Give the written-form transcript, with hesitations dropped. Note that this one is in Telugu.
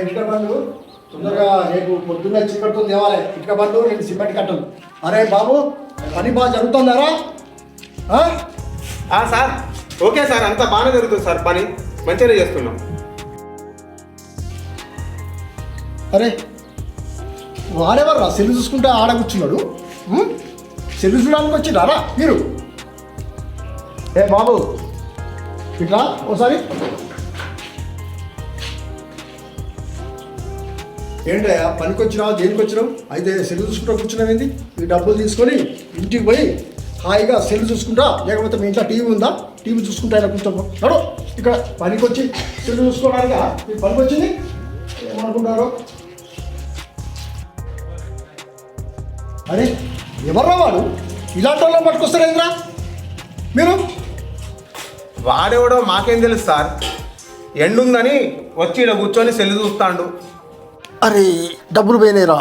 ఇటుక బండ్లు తొందరగా రేపు పొద్దున్న చీకటితో తేవాలి. ఇటుక బండ్లు 2 సిమెంట్ కట్టలు. అరే బాబు, పని బాగా జరుగుతుందారా? సార్ ఓకే సార్, అంతా బాగానే జరుగుతుంది సార్, పని మంచిగానే చేస్తున్నాం. అరే వాడెవర్రా సెల్లు చూసుకుంటే ఆడ కూర్చున్నాడు? సెల్లు చూడడానికి వచ్చినారా మీరు? ఏ బాబు ఇట్లా ఓసారి. ఏంటయ్యా పనికి వచ్చినావు, దేనికి వచ్చినావు? అయితే సెల్లు చూసుకుంటా కూర్చున్నావు ఏంది? ఈ డబ్బులు తీసుకొని ఇంటికి పోయి హాయిగా సెల్ చూసుకుంటా, లేకపోతే మీ ఇంట్లో టీవీ ఉందా, టీవీ చూసుకుంటా ఇలా కూర్చోపో. నడు, ఇక్కడ పనికి వచ్చి సెల్ చూసుకోవడానికి మీకు పనికి వచ్చింది ఏమనుకుంటారు? అరే ఎవర్రా వాడు? ఇలాంటి వాళ్ళని పట్టుకొస్తారేంద్రా మీరు? వాడెవడో మాకేం తెలుసు సార్, ఎండుందని వచ్చి ఇలా కూర్చొని సెల్లు చూస్తాడు. అరే డబ్బులు పోయినాయిరా.